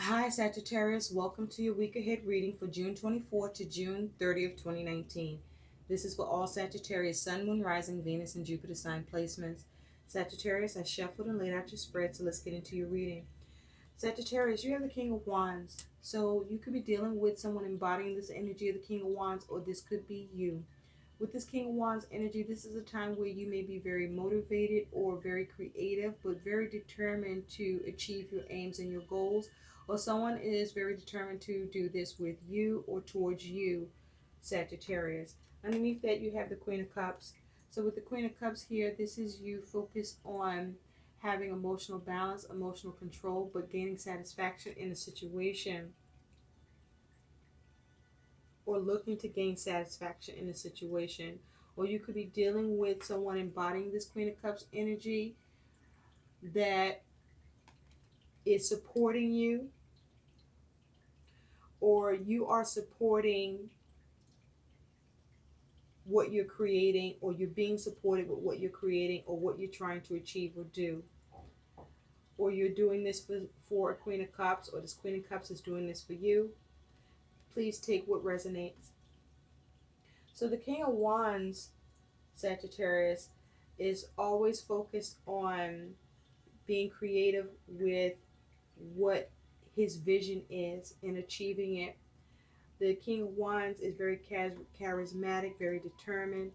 Hi, Sagittarius. Welcome to your week ahead reading for June 24th to June 30th, 2019. This is for all Sagittarius, Sun, Moon, Rising, Venus, and Jupiter sign placements. Sagittarius, I shuffled and laid out your spread, so let's get into your reading. Sagittarius, you have the King of Wands. So you could be dealing with someone embodying this energy of the King of Wands, or this could be you. With this King of Wands energy, this is a time where you may be very motivated or very creative, but very determined to achieve your aims and your goals. Or someone is very determined to do this with you or towards you, Sagittarius. Underneath that, you have the Queen of Cups. So with the Queen of Cups here, this is you focused on having emotional balance, emotional control, but gaining satisfaction in a situation, or looking to gain satisfaction in a situation. Or you could be dealing with someone embodying this Queen of Cups energy that is supporting you, or you are supporting what you're creating, or you're being supported with what you're creating or what you're trying to achieve or do. Or you're doing this for a Queen of Cups, or this Queen of Cups is doing this for you. Please take what resonates. So the King of Wands, Sagittarius, is always focused on being creative with what his vision is and achieving it. The King of Wands is very charismatic, very determined.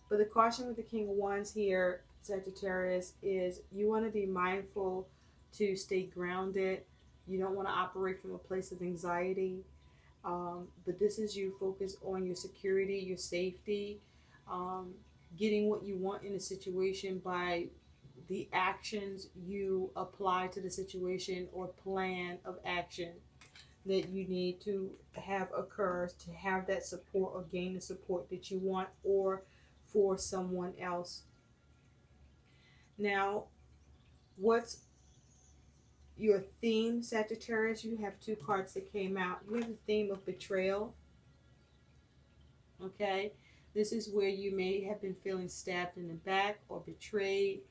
But the caution with the King of Wands here, Sagittarius, is you want to be mindful to stay grounded. You don't want to operate from a place of anxiety. But this is you focus on your security, your safety, um, getting what you want in a situation by the actions you apply to the situation, or plan of action that you need to have occur to have that support or gain the support that you want, or for someone else. Now, what's your theme, Sagittarius? You have two cards that came out. You have the theme of betrayal. Okay, this is where you may have been feeling stabbed in the back, or betrayed,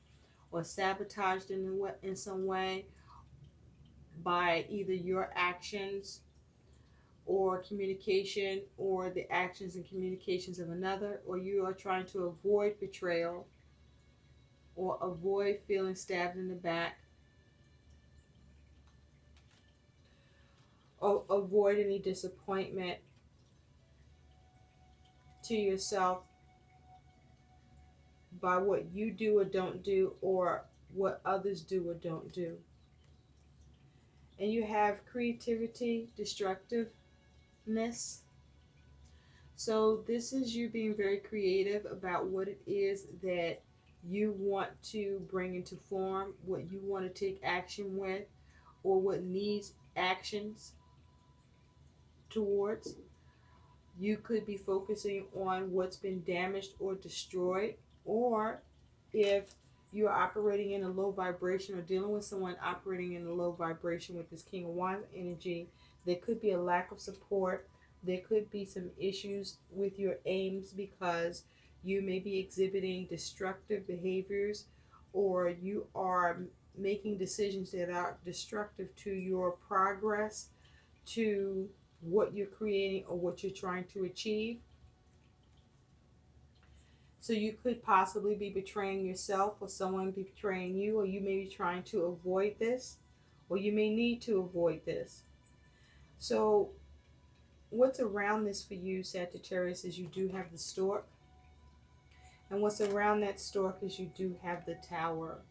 or sabotaged in some way by either your actions or communication, or the actions and communications of another, or you are trying to avoid betrayal or avoid feeling stabbed in the back, or avoid any disappointment to yourself by what you do or don't do, or what others do or don't do. And you have creativity, destructiveness. So this is you being very creative about what it is that you want to bring into form, what you want to take action with, or what needs actions towards. You could be focusing on what's been damaged or destroyed, or if you're operating in a low vibration, or dealing with someone operating in a low vibration with this King of Wands energy, there could be a lack of support. There could be some issues with your aims because you may be exhibiting destructive behaviors, or you are making decisions that are destructive to your progress, to what you're creating or what you're trying to achieve. So you could possibly be betraying yourself, or someone be betraying you, or you may be trying to avoid this, or you may need to avoid this. So what's around this for you, Sagittarius, is you do have the stork. And what's around that stork is you do have the tower.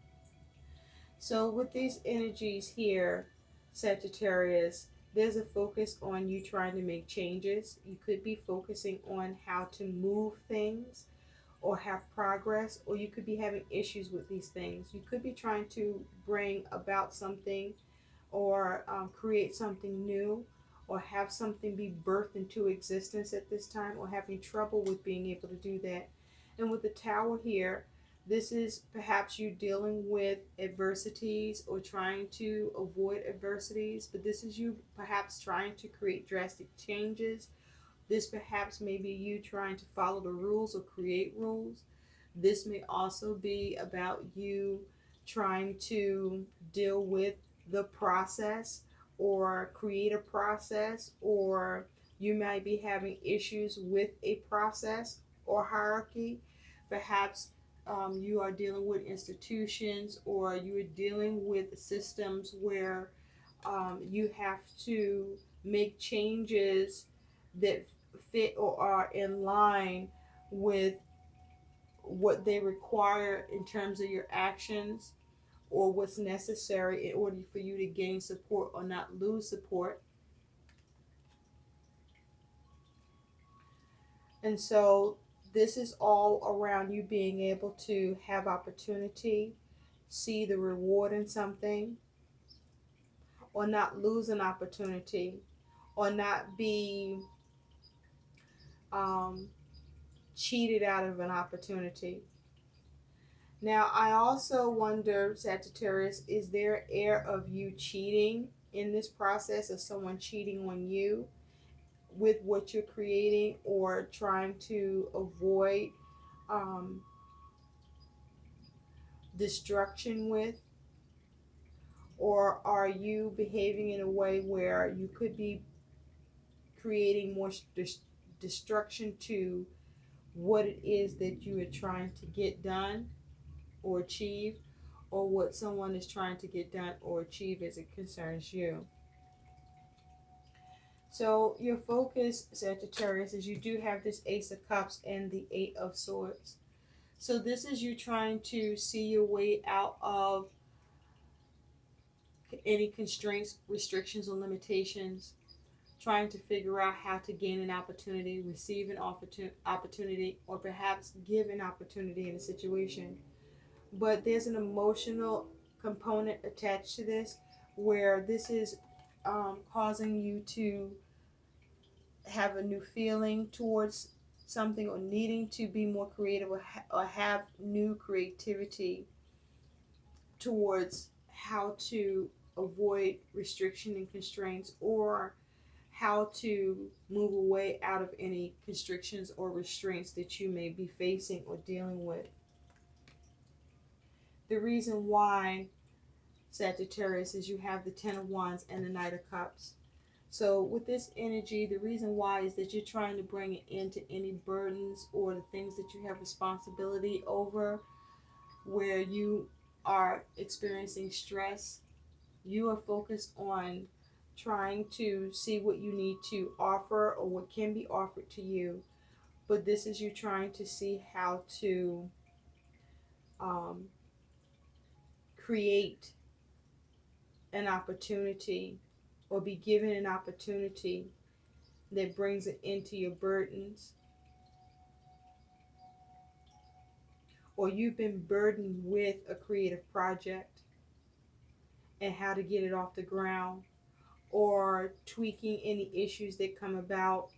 So with these energies here, Sagittarius, there's a focus on you trying to make changes. You could be focusing on how to move things or have progress, or you could be having issues with these things. You could be trying to bring about something, or create something new, or have something be birthed into existence at this time, or having trouble with being able to do that. And with the tower here, this is perhaps you dealing with adversities or trying to avoid adversities, but this is you perhaps trying to create drastic changes. This perhaps may be you trying to follow the rules or create rules. This may also be about you trying to deal with the process, or create a process, or you might be having issues with a process or hierarchy. Perhaps you are dealing with institutions, or you are dealing with systems where you have to make changes that fit or are in line with what they require in terms of your actions, or what's necessary in order for you to gain support or not lose support. And so this is all around you being able to have opportunity, see the reward in something, or not lose an opportunity, or not be um, cheated out of an opportunity. Now, I also wonder, Sagittarius, is there air of you cheating in this process, of someone cheating on you with what you're creating, or trying to avoid um, destruction with? Or are you behaving in a way where you could be creating more destruction to what it is that you are trying to get done or achieve, or what someone is trying to get done or achieve as it concerns you? So your focus, Sagittarius, is you do have this Ace of Cups and the Eight of Swords. So this is you trying to see your way out of any constraints, restrictions, or limitations, trying to figure out how to gain an opportunity, receive an opportunity, or perhaps give an opportunity in a situation. But there's an emotional component attached to this, where this is causing you to have a new feeling towards something, or needing to be more creative, or have new creativity towards how to avoid restriction and constraints, or how to move away out of any constrictions or restraints that you may be facing or dealing with. The reason why, Sagittarius, is you have the Ten of Wands and the Knight of Cups. So with this energy, the reason why is that you're trying to bring it into any burdens or the things that you have responsibility over, where you are experiencing stress. You are focused on trying to see what you need to offer, or what can be offered to you. But this is you trying to see how to um, create an opportunity, or be given an opportunity that brings it into your burdens, or you've been burdened with a creative project and how to get it off the ground, or tweaking any issues that come about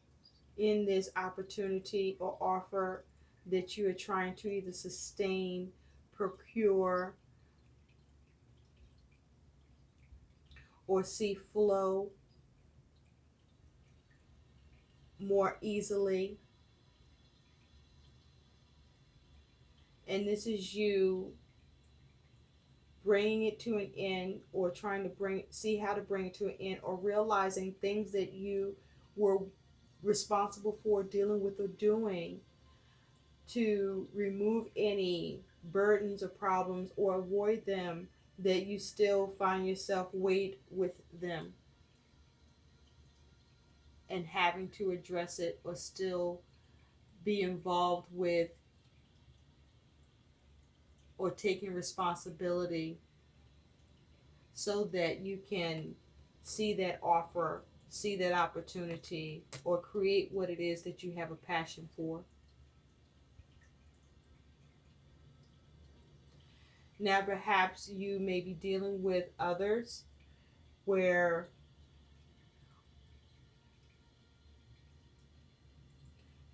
in this opportunity or offer that you are trying to either sustain, procure, or see flow more easily. And this is you bringing it to an end, or trying to see how to bring it to an end, or realizing things that you were responsible for dealing with or doing, to remove any burdens or problems, or avoid them, that you still find yourself weighed with them and having to address it, or still be involved with, or taking responsibility, so that you can see that offer, see that opportunity, or create what it is that you have a passion for. Now, perhaps you may be dealing with others where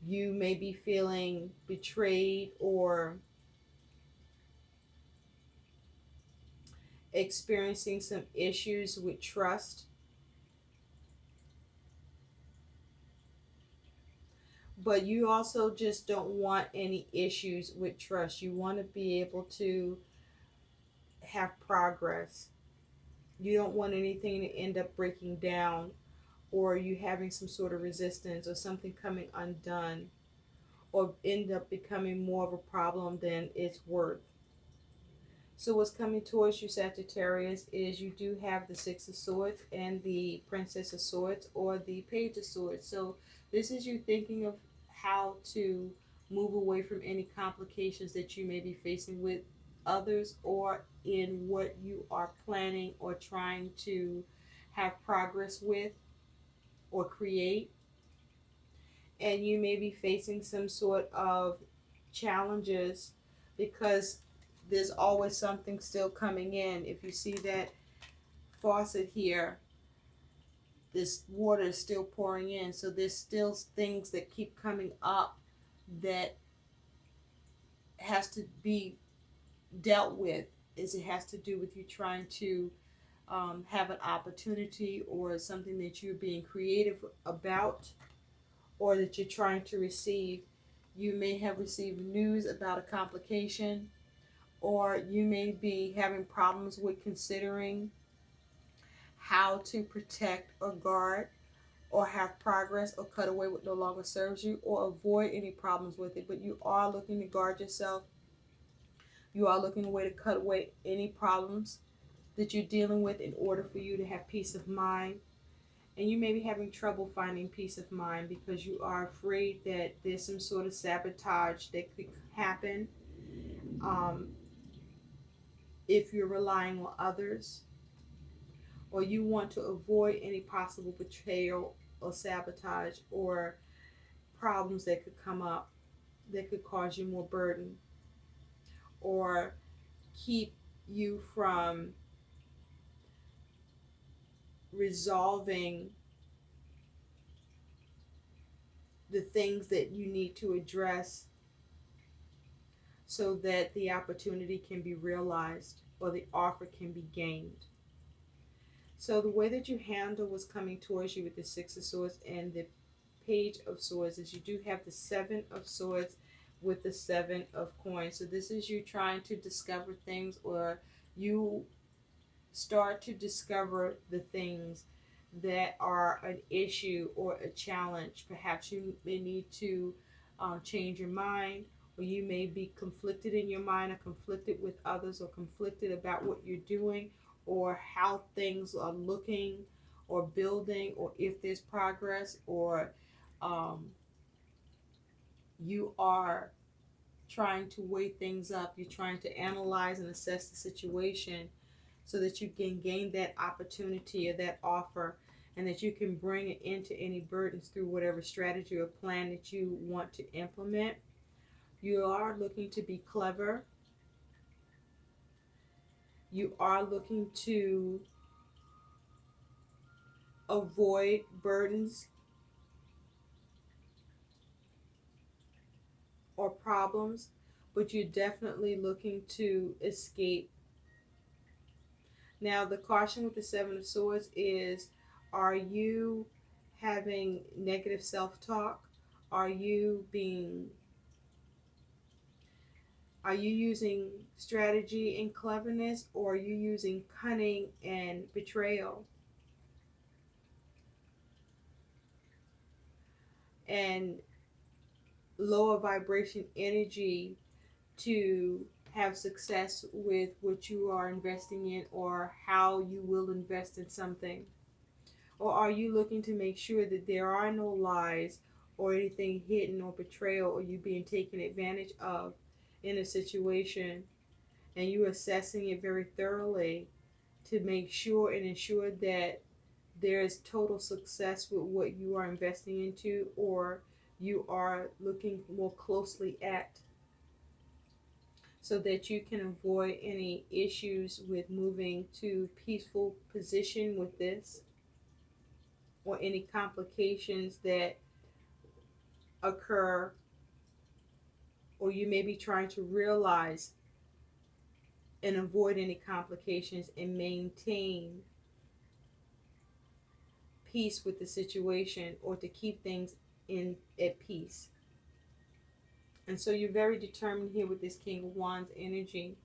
you may be feeling betrayed, or experiencing some issues with trust. But you also just don't want any issues with trust. You want to be able to have progress. You don't want anything to end up breaking down, or you having some sort of resistance, or something coming undone, or end up becoming more of a problem than it's worth. So what's coming towards you, Sagittarius, is you do have the Six of Swords and the Princess of Swords or the Page of Swords. So this is you thinking of how to move away from any complications that you may be facing with others, or in what you are planning or trying to have progress with or create. And you may be facing some sort of challenges because there's always something still coming in. If you see that faucet here, this water is still pouring in, so there's still things that keep coming up that has to be dealt with. Is it has to do with you trying to have an opportunity or something that you're being creative about, or that you're trying to receive. You may have received news about a complication, or you may be having problems with considering how to protect or guard or have progress or cut away what no longer serves you or avoid any problems with it. But you are looking to guard yourself. You are looking a way to cut away any problems that you're dealing with in order for you to have peace of mind. And you may be having trouble finding peace of mind because you are afraid that there's some sort of sabotage that could happen um, if you're relying on others, or you want to avoid any possible betrayal or sabotage or problems that could come up that could cause you more burden or keep you from resolving the things that you need to address so that the opportunity can be realized or the offer can be gained. So the way that you handle what's coming towards you with the Six of Swords and the Page of Swords is you do have the Seven of Swords with the Seven of Coins. So this is you trying to discover things, or you start to discover the things that are an issue or a challenge. Perhaps you may need to change your mind, or you may be conflicted in your mind, or conflicted with others, or conflicted about what you're doing, or how things are looking, or building, or if there's progress, or um, you are trying to weigh things up. You're trying to analyze and assess the situation so that you can gain that opportunity or that offer, and that you can bring it into any burdens through whatever strategy or plan that you want to implement. You are looking to be clever. You are looking to avoid burdens or problems, but you're definitely looking to escape. Now, the caution with the Seven of Swords is, are you having negative self-talk? Are you being Are you using strategy and cleverness, or are you using cunning and betrayal and lower vibration energy to have success with what you are investing in or how you will invest in something? Or are you looking to make sure that there are no lies or anything hidden or betrayal or you being taken advantage of in a situation, and you assessing it very thoroughly to make sure and ensure that there is total success with what you are investing into, or you are looking more closely at, so that you can avoid any issues with moving to peaceful position with this, or any complications that occur, or you may be trying to realize and avoid any complications and maintain peace with the situation, or to keep things in at peace. And so you're very determined here with this King of Wands energy.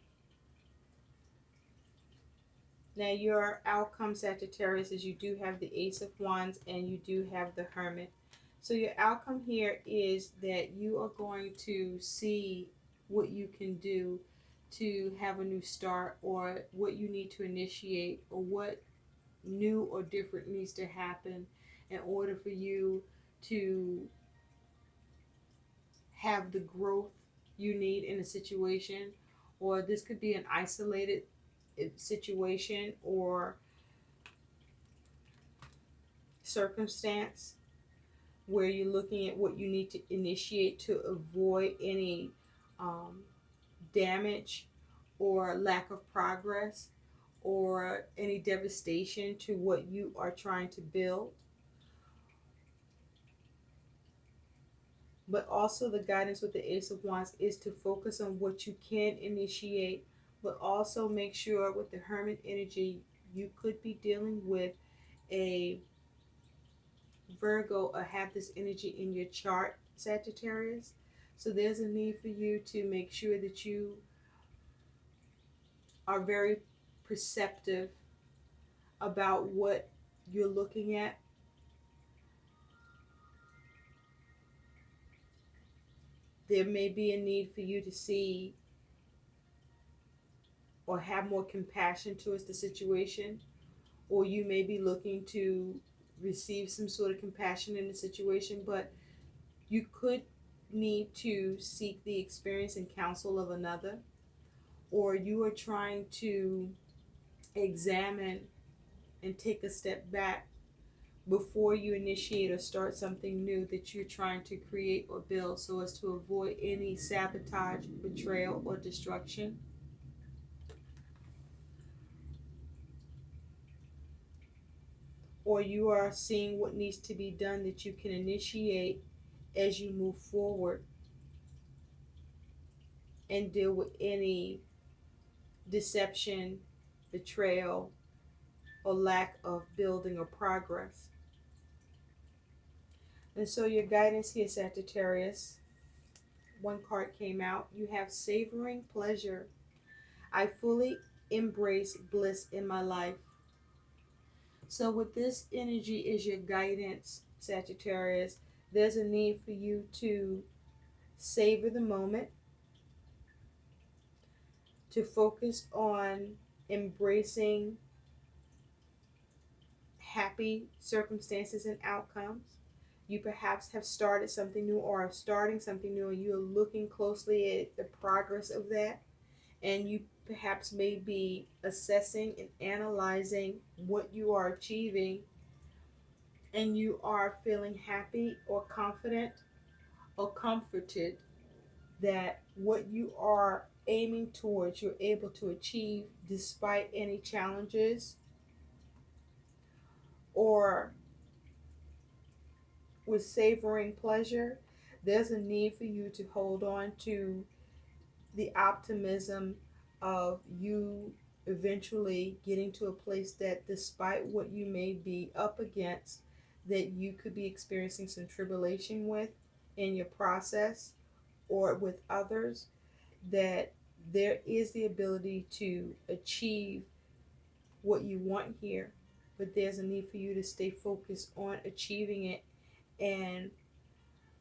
Now, your outcome, Sagittarius, is you do have the Ace of Wands and you do have the Hermit. So, your outcome here is that you are going to see what you can do to have a new start, or what you need to initiate, or what new or different needs to happen in order for you to have the growth you need in a situation. Or this could be an isolated situation or circumstance where you're looking at what you need to initiate to avoid any um, damage or lack of progress or any devastation to what you are trying to build. But also, the guidance with the Ace of Wands is to focus on what you can initiate, but also make sure with the Hermit energy, you could be dealing with a Virgo or have this energy in your chart, Sagittarius. So there's a need for you to make sure that you are very perceptive about what you're looking at. There may be a need for you to see or have more compassion towards the situation, or you may be looking to receive some sort of compassion in the situation, but you could need to seek the experience and counsel of another, or you are trying to examine and take a step back before you initiate or start something new that you're trying to create or build, so as to avoid any sabotage, betrayal, or destruction. Or you are seeing what needs to be done that you can initiate as you move forward and deal with any deception, betrayal, or lack of building or progress. And so, your guidance here, Sagittarius, one card came out. You have savoring pleasure. I fully embrace bliss in my life. So, with this energy is your guidance, Sagittarius. There's a need for you to savor the moment, to focus on embracing happy circumstances and outcomes. You perhaps have started something new or are starting something new, and you're looking closely at the progress of that. And you perhaps may be assessing and analyzing what you are achieving, and you are feeling happy or confident or comforted that what you are aiming towards, you're able to achieve despite any challenges, or with savoring pleasure. There's a need for you to hold on to the optimism of you eventually getting to a place that, despite what you may be up against, that you could be experiencing some tribulation with in your process or with others, that there is the ability to achieve what you want here. But there's a need for you to stay focused on achieving it and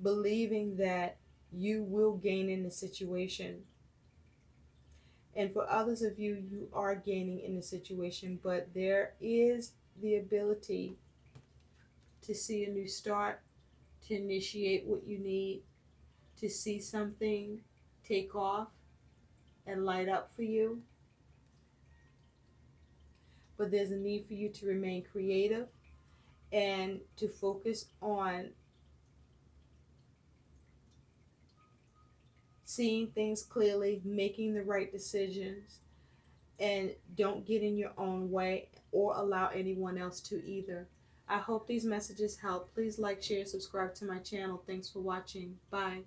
believing that you will gain in the situation. And for others of you, you are gaining in the situation, but there is the ability to see a new start, to initiate what you need, to see something take off and light up for you. But there's a need for you to remain creative and to focus on seeing things clearly, making the right decisions, and don't get in your own way or allow anyone else to either. I hope these messages help. Please like, share, subscribe to my channel. Thanks for watching. Bye.